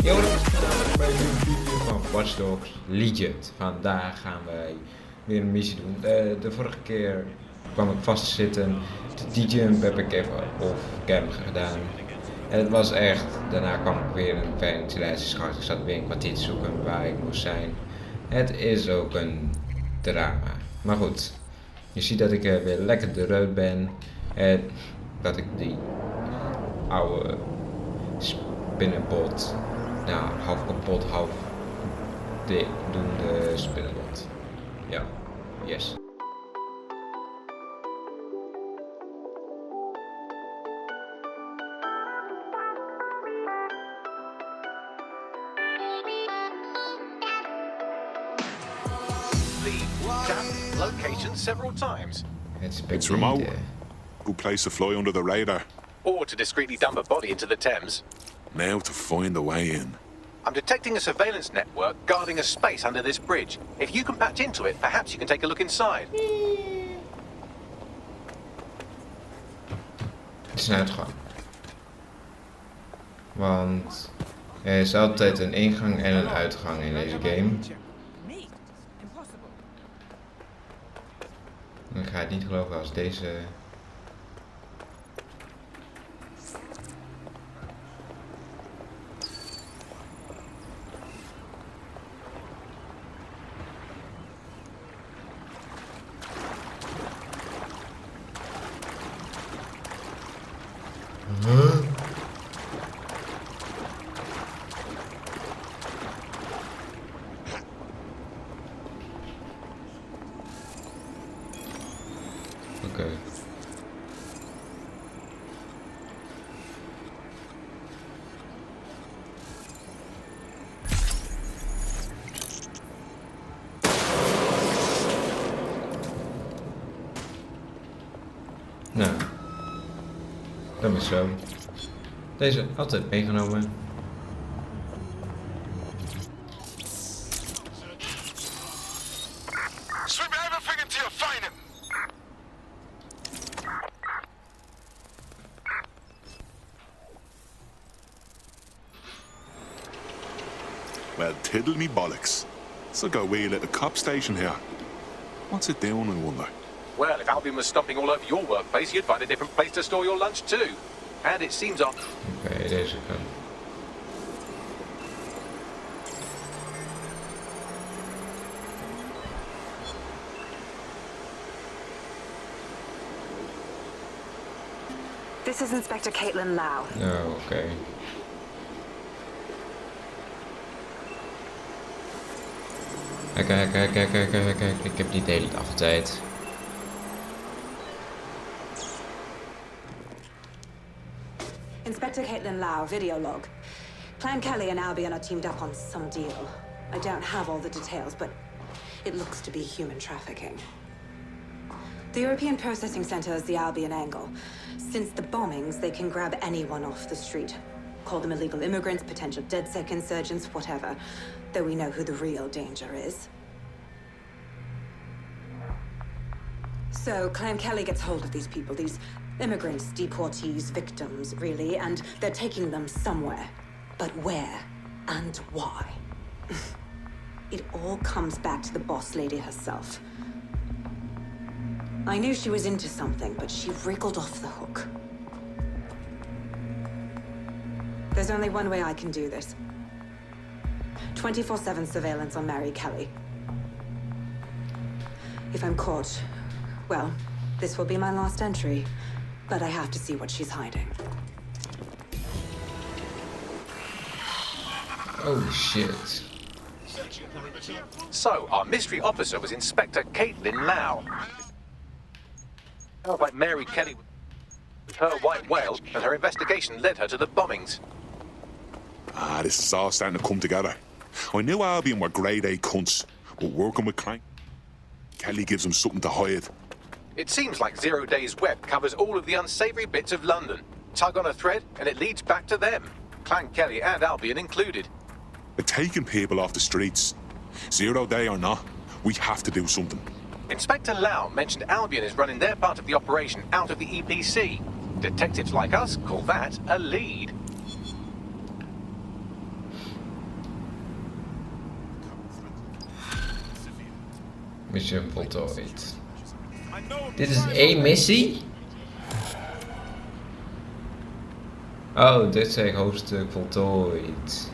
Yo, dat is vandaag bij een nieuwe video van Watch Dogs Legion. Vandaag gaan wij weer een missie doen. De vorige keer kwam ik vast te zitten. De DJ'en heb ik even off cam gedaan. En het was echt, daarna kwam ik weer in een ventilatieschacht. Ik zat weer een kwartier te zoeken waar ik moest zijn. Het is ook een drama. Maar goed, je ziet dat ik weer lekker de reut ben. En dat ik die oude spinnenbot, nou, half kapot, half doende spinnenbot. Ja, yes. Location several times. It's remote. Good place to fly under the radar. Or to discreetly dump a body into the Thames. Now to find a way in. I'm detecting a surveillance network guarding a space under this bridge. If you can patch into it, perhaps you can take a look inside. Het is een uitgang. Want er is altijd een ingang en een uitgang in deze game. Ik ga het niet geloven als deze... Oké. Nou, dat is zo. Deze altijd meegenomen. Swim everything until you find him. Well, tiddle me bollocks. It's like a wee little cop station here. What's it doing, I wonder? Well, if Albion was stomping all over your workplace, you'd find a different place to store your lunch too. And it seems on. Oké, deze kan. This is Inspector Caitlin Lau. Oh, oké. Kijk, ik heb niet de hele dag tijd. Inspector Caitlin Lau, video log. Clan Kelly and Albion are teamed up on some deal. I don't have all the details, but it looks to be human trafficking. The European Processing Center is the Albion angle. Since the bombings, they can grab anyone off the street. Call them illegal immigrants, potential DedSec insurgents, whatever. Though we know who the real danger is. So, Clan Kelly gets hold of these people, these immigrants, deportees, victims, really, and they're taking them somewhere. But where and why? It all comes back to the boss lady herself. I knew she was into something, but she wriggled off the hook. There's only one way I can do this. 24/7 surveillance on Mary Kelly. If I'm caught, well, this will be my last entry. But I have to see what she's hiding. Oh shit. So, our mystery officer was Inspector Caitlin Lau. Sounds like Mary Kelly with her white whale, and her investigation led her to the bombings. Ah, this is all starting to come together. I knew Albion were grade A cunts, but working with Clank, Kelly gives them something to hide. It seems like 0 Days Web covers all of the unsavory bits of London. Tug on a thread, and it leads back to them. Clan Kelly and Albion included. They're taking people off the streets. 0 Day or not, we have to do something. Inspector Lau mentioned Albion is running their part of the operation out of the EPC. Detectives like us call that a lead. Mission voltooid. Dit is 1 missie? Oh, dit zegt hoofdstuk voltooid.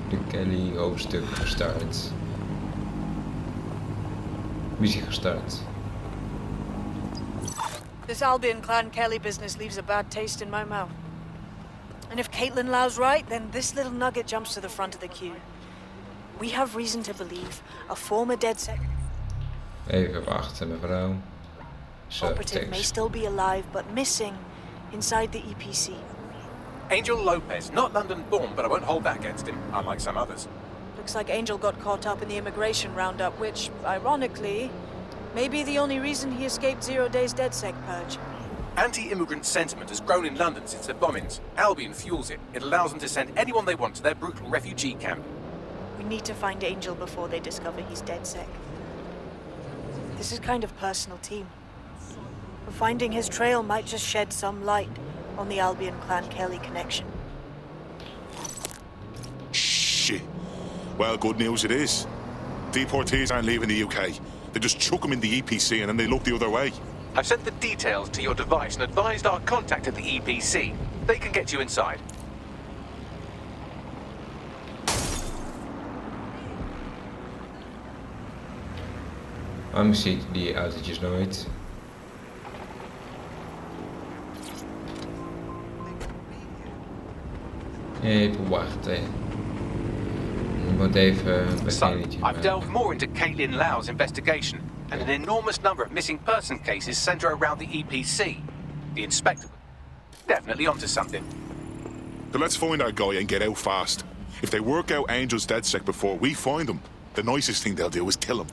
De Kelly hoofdstuk gestart. Missie gestart. This Albion Clan Kelly business leaves a bad taste in my mouth. And if Caitlin Lau's right, then this little nugget jumps to the front of the queue. We have reason to believe a former DedSec Even wachten, mevrouw. operative may still be alive, but missing inside the EPC. Angel Lopez, not London born, but I won't hold that against him, unlike some others. Looks like Angel got caught up in the immigration roundup, which, ironically, may be the only reason he escaped 0 days DedSec purge. Anti-immigrant sentiment has grown in London since the bombings. Albion fuels it. It allows them to send anyone they want to their brutal refugee camp. We need to find Angel before they discover he's DedSec. This is kind of personal, team. Finding his trail might just shed some light on the Albion Clan Kelly connection. Shit. Well, good news it is. Deportees aren't leaving the UK. They just chuck them in the EPC and then they look the other way. I've sent the details to your device and advised our contact at the EPC. They can get you inside. Waarom zie ik die autootjes nooit? Even wachten. Ik moet even een So, beginnetje I've maken. delved more into Caitlin Lau's investigation, and an enormous number of missing person cases center around the EPC. The inspector, definitely onto something. So let's find that guy and get out fast. If they work out Angel's DedSec before we find him, the nicest thing they'll do is kill him.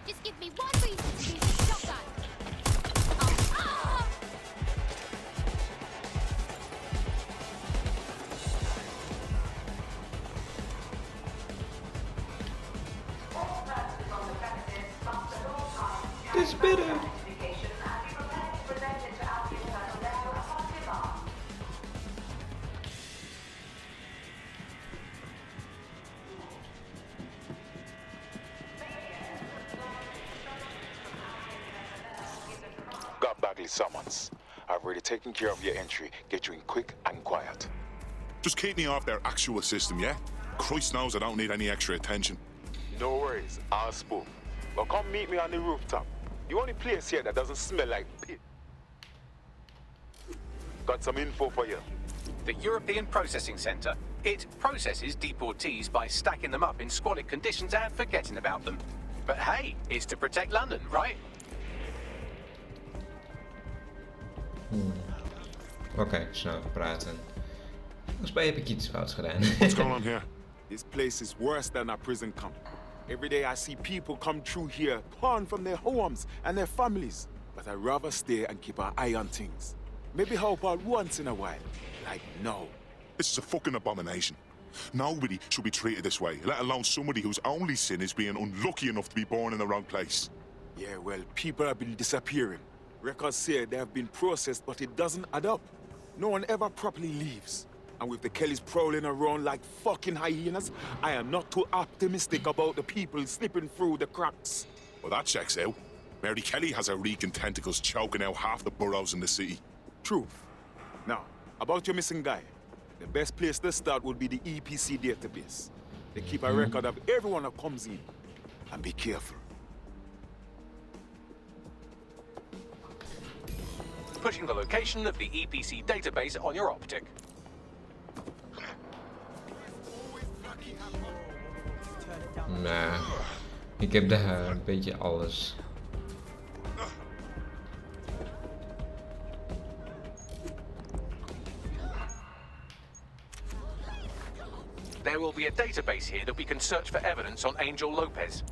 Just give me one reason to use a shotgun. Dit is binnen. Got Bagley's summons. I've already taken care of your entry. Get you in quick and quiet. Just keep me off their actual system, yeah? Christ knows I don't need any extra attention. No worries, I'll spoon. Well, come meet me on the rooftop. The only place here that doesn't smell like pit. Got some info for you. the European Processing Centre. It processes deportees by stacking them up in squalid conditions and forgetting about them. But hey, it's to protect London, right? Oké, snel praten. Volgens mij heb ik iets fouts gedaan. What's going on here? This place is worse than a prison camp. Every day I see people come through here, torn from their homes and their families. But I'd rather stay and keep an eye on things. Maybe help out once in a while. Like, no. This is a fucking abomination. Nobody should be treated this way, let alone somebody whose only sin is being unlucky enough to be born in the wrong place. Yeah, well, people have been disappearing. Records say they have been processed, but it doesn't add up. No one ever properly leaves. And with the Kellys prowling around like fucking hyenas, I am not too optimistic about the people slipping through the cracks. Well, that checks out. Mary Kelly has her reeking tentacles choking out half the boroughs in the city. Truth. Now, about your missing guy. The best place to start would be the EPC database. They keep a record of everyone that comes in. And be careful. Pushing the location of the EPC database on your optic. Nou, ik heb daar een beetje alles. There will be a database here that we can search for evidence on Angel Lopez.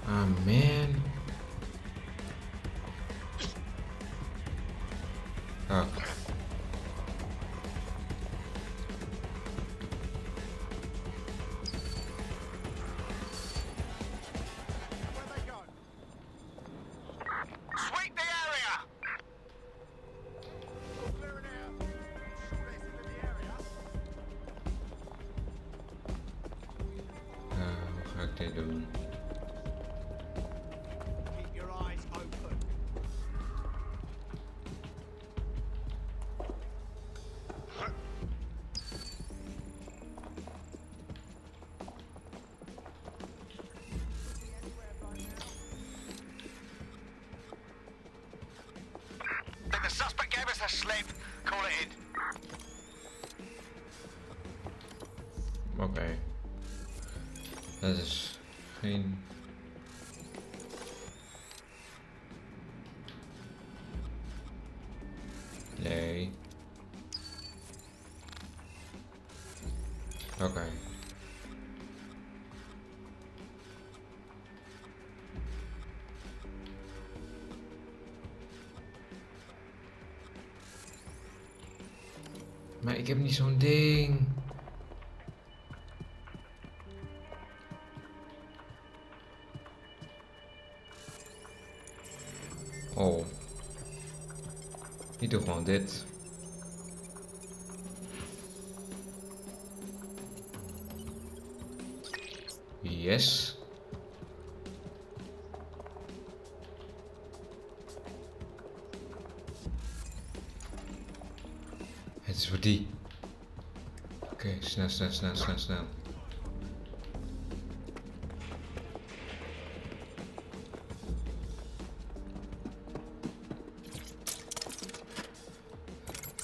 Ah, man. Oh. Sweep the area! Hoe ga ik dit doen? The suspect gave us a slip. Call it in. Oké. Dat is geen... Nee. Oké. Maar ik heb niet zo'n ding. Oh. Ik doe gewoon dit. Yes. Het is voor die. Oké, snel.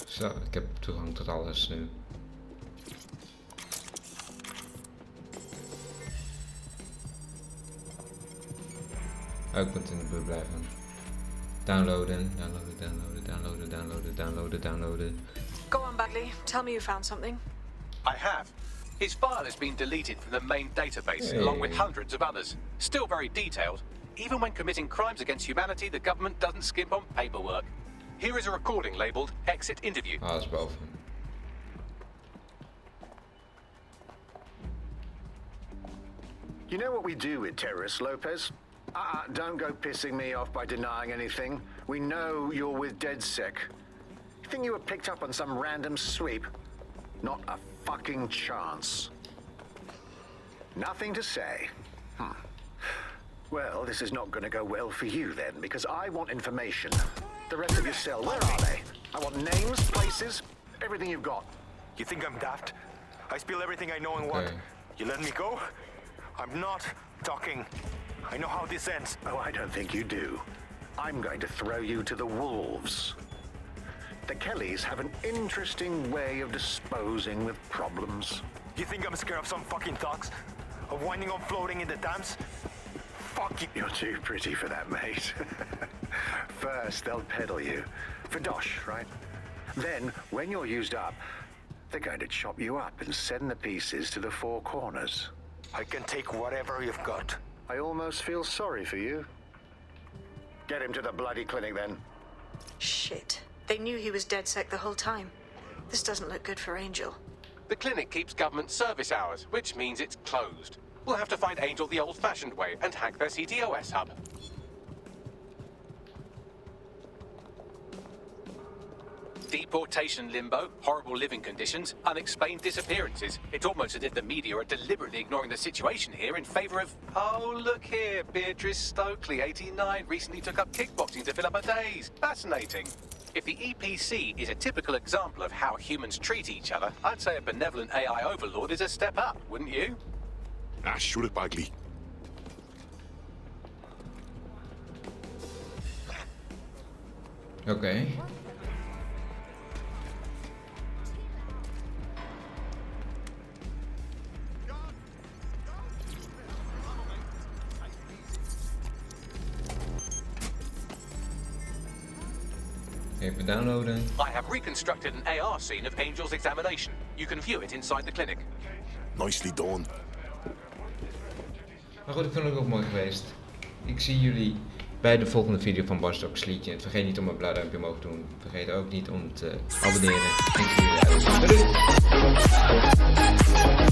Zo, ik heb toegang tot alles nu. Oh, ik moet in de buurt blijven. Downloaden. Go on, Bagley. Tell me you found something. I have. His file has been deleted from the main database, along with hundreds of others. Still very detailed. Even when committing crimes against humanity, the government doesn't skimp on paperwork. Here is a recording labelled Exit Interview. Ah, dat is boven. You know what we do with terrorists, Lopez? Don't go pissing me off by denying anything. We know you're with DedSec. You think you were picked up on some random sweep? Not a fucking chance. Nothing to say. Well, this is not going to go well for you then, because I want information. The rest of your cell, where are they? I want names, places, everything you've got. You think I'm daft? I spill everything I know and what? You let me go? I'm not talking. I know how this ends. Oh, I don't think you do. I'm going to throw you to the wolves. The Kellys have an interesting way of disposing with problems. You think I'm scared of some fucking thugs? Of winding up floating in the Thames? Fuck you. You're too pretty for that, mate. First, they'll peddle you. For dosh, right? Then, when you're used up, they're going to chop you up and send the pieces to the four corners. I can take whatever you've got. I almost feel sorry for you. Get him to the bloody clinic, then. Shit. They knew he was DedSec the whole time. This doesn't look good for Angel. The clinic keeps government service hours, which means it's closed. We'll have to find Angel the old-fashioned way and hack their CTOS hub. Deportation limbo, horrible living conditions, unexplained disappearances. It's almost as if the media are deliberately ignoring the situation here in favor of... Oh, look here, Beatrice Stokely, 89, recently took up kickboxing to fill up her days. Fascinating. If the EPC is a typical example of how humans treat each other, I'd say a benevolent AI overlord is a step up, wouldn't you? Shoot it, Bagley. Oké. Even downloaden. I have reconstructed an AR scene of Angel's examination. You can view it inside the clinic. Nicely done. Maar goed, ik vind het ook mooi geweest. Ik zie jullie bij de volgende video van Watch Dogs Legion. Vergeet niet om een blauw duimpje omhoog te doen. Vergeet ook niet om te abonneren. En ik zie jullie uit. Doei!